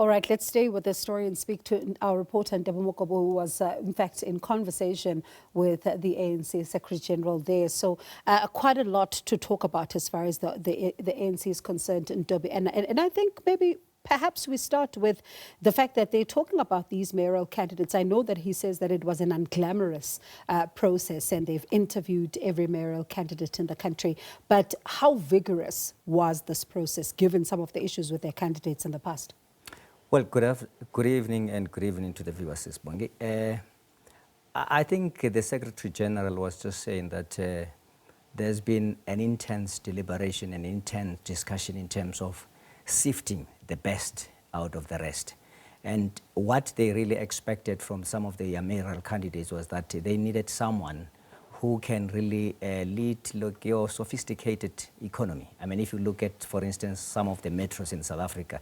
All right, let's stay with this story and speak to our reporter, Ntebo Mokobo, who was, in fact, in conversation with the ANC Secretary-General there. So quite a lot to talk about as far as the ANC is concerned, Ntebo. And I think maybe perhaps we start with the fact that they're talking about these mayoral candidates. I know that he says that it was an unglamorous process and they've interviewed every mayoral candidate in the country. But how vigorous was this process, given some of the issues with their candidates in the past? Well, good evening and good evening to the viewers, Bongi. I think the Secretary-General was just saying that there's been an intense deliberation and intense discussion in terms of sifting the best out of the rest. And what they really expected from some of the mayoral candidates was that they needed someone who can really lead your sophisticated economy. I mean, if you look at, for instance, some of the metros in South Africa,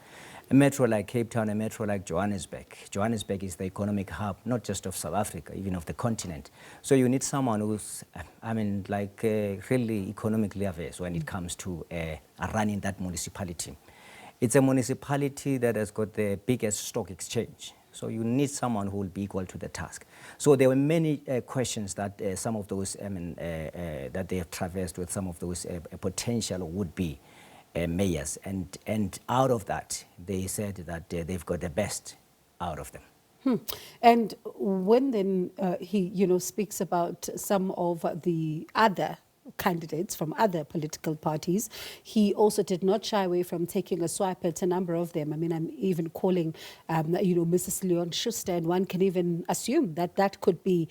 a metro like Cape Town, a metro like Johannesburg. Johannesburg is the economic hub, not just of South Africa, even of the continent. So you need someone who's, really economically averse when it comes to running that municipality. It's a municipality that has got the biggest stock exchange. So you need someone who will be equal to the task. So there were many questions that some of those, that they have traversed with some of those potential would-be mayors. And out of that, they said that they've got the best out of them. And when then he, speaks about some of the other candidates from other political parties, he also did not shy away from taking a swipe at a number of them. I mean, I'm even calling, Mrs. Leon Schuster, and one can even assume that that could be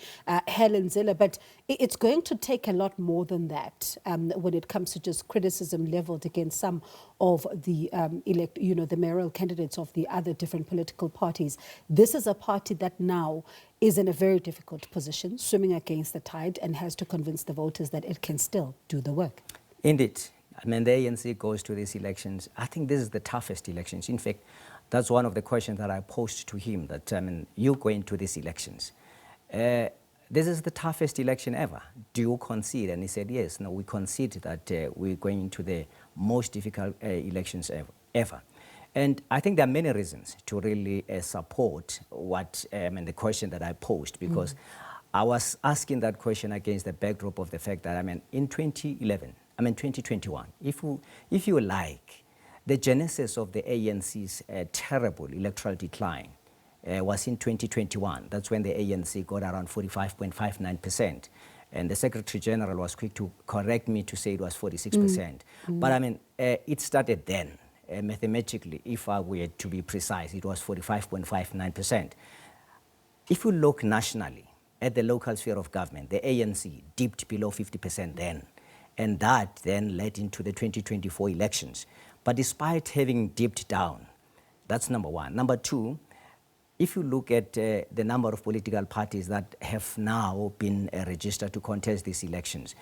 Helen Zille. But it's going to take a lot more than that when it comes to just criticism leveled against some of the, the mayoral candidates of the other different political parties. This is a party that now is in a very difficult position, swimming against the tide, and has to convince the voters that it can still do the work. Indeed. I mean, the ANC goes to these elections. I think this is the toughest elections. In fact, that's one of the questions that I posed to him, that, you go into these elections. This is the toughest election ever. Do you concede? And he said, yes. No, we concede that we're going into the most difficult elections ever. And I think there are many reasons to really support what the question that I posed, because I was asking that question against the backdrop of the fact that, in 2021, if you like, the genesis of the ANC's terrible electoral decline was in 2021. That's when the ANC got around 45.59%. And the Secretary-General was quick to correct me to say it was 46%. But it started then. Mathematically, if I were to be precise, it was 45.59%. If you look nationally at the local sphere of government, the ANC dipped below 50% then, and that then led into the 2024 elections. But despite having dipped down, that's number one. Number two, if you look at the number of political parties that have now been registered to contest these elections,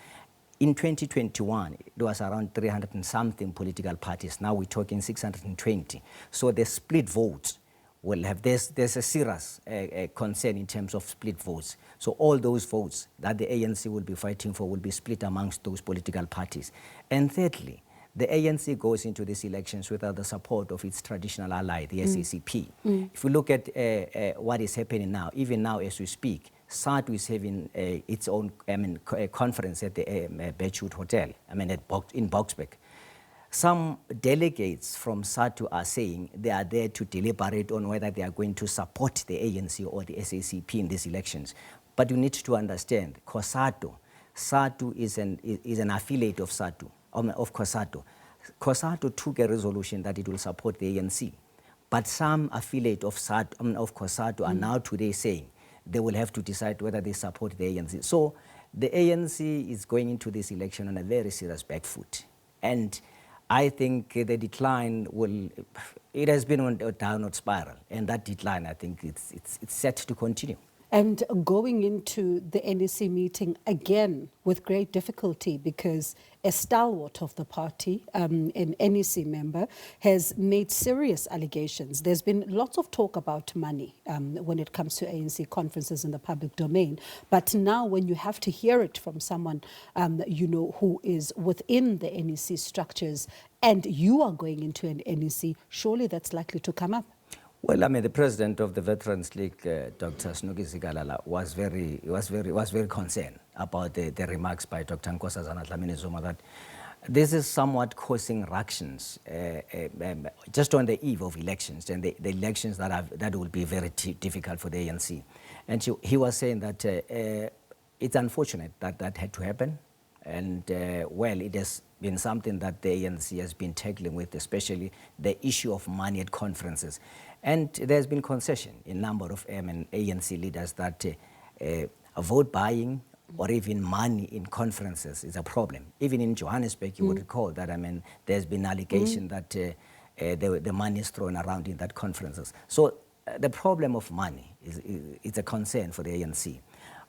in 2021, there was around 300 and something political parties. Now we're talking 620. So the split votes will have, there's a serious concern in terms of split votes. So all those votes that the ANC will be fighting for will be split amongst those political parties. And thirdly, the ANC goes into these elections without the support of its traditional ally, the SACP. If we look at what is happening now, even now as we speak, SADU is having its own conference at the Beachwood Hotel, in Boksburg. Some delegates from SADU are saying they are there to deliberate on whether they are going to support the ANC or the SACP in these elections. But you need to understand, SADU is an affiliate of SADU, of COSATU. COSATU took a resolution that it will support the ANC. But some affiliate of COSATU are now today saying they will have to decide whether they support the ANC. So the ANC is going into this election on a very serious back foot. And I think the decline it has been on a downward spiral. And that decline, I think it's set to continue. And going into the NEC meeting again with great difficulty, because a stalwart of the party, an NEC member, has made serious allegations. There's been lots of talk about money when it comes to ANC conferences in the public domain. But now when you have to hear it from someone, who is within the NEC structures, and you are going into an NEC, surely that's likely to come up. Well, I mean, the president of the Veterans League, Dr. Snuki Zikalala, was very concerned about the remarks by Dr. Nkosazana Dlamini Zuma that this is somewhat causing ructions just on the eve of elections, and the elections that will be very difficult for the ANC. And he was saying that it's unfortunate that that had to happen, and well, it has been something that the ANC has been tackling with, especially the issue of money at conferences. And there's been concession in a number of ANC leaders that vote buying or even money in conferences is a problem. Even in Johannesburg, you would recall that, I mean, there's been allegation that the money is thrown around in that conferences. So the problem of money is a concern for the ANC.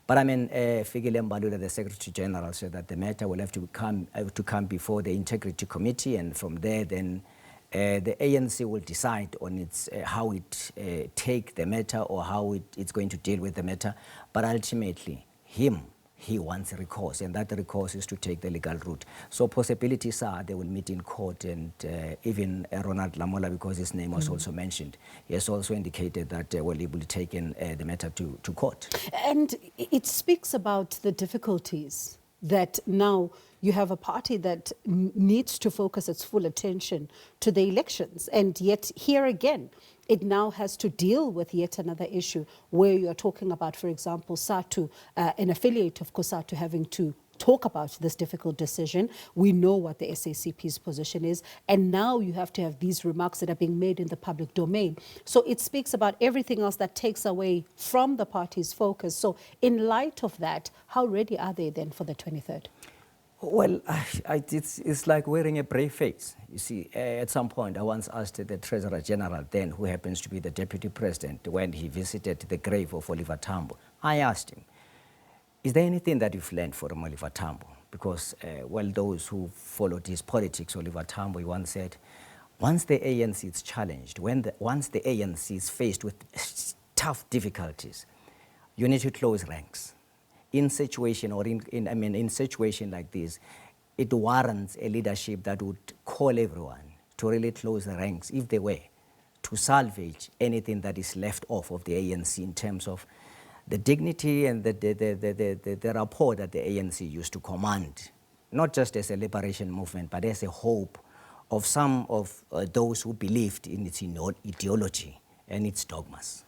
But I mean, Fikile Mbalula, the Secretary-General, said that the matter will have to come before the Integrity Committee, and from there then the ANC will decide on its how it take the matter or how it's going to deal with the matter. But ultimately, he wants a recourse, and that recourse is to take the legal route. So possibilities are they will meet in court, and even Ronald Lamola, because his name was also mentioned, he has also indicated that well, he will take the matter to court. And it speaks about the difficulties that now you have a party that needs to focus its full attention to the elections. And yet here again, it now has to deal with yet another issue where you're talking about, for example, SATU, an affiliate of COSATU, having to talk about this difficult decision. We know what the SACP's position is, and now you have to have these remarks that are being made in the public domain. So it speaks about everything else that takes away from the party's focus. So in light of that, how ready are they then for the 23rd? Well, it's like wearing a brave face. You see, at some point I once asked the Treasurer-General then, who happens to be the Deputy President, when he visited the grave of Oliver Tambo, I asked him, is there anything that you've learned from Oliver Tambo? Because, well, those who followed his politics, Oliver Tambo, he once said, once the ANC is challenged, once the ANC is faced with tough difficulties, you need to close ranks. In situation or in situation like this, it warrants a leadership that would call everyone to really close the ranks, if they were, to salvage anything that is left off of the ANC in terms of the dignity and the rapport that the ANC used to command, not just as a liberation movement, but as a hope of some of those who believed in its ideology and its dogmas.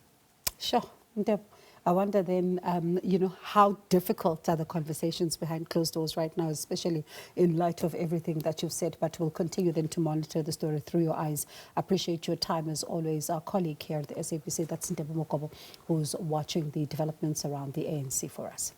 Sure. Ntebo, I wonder then, how difficult are the conversations behind closed doors right now, especially in light of everything that you've said, but we'll continue then to monitor the story through your eyes. Appreciate your time as always. Our colleague here at the SABC, that's Ntebo Mokobo, who's watching the developments around the ANC for us.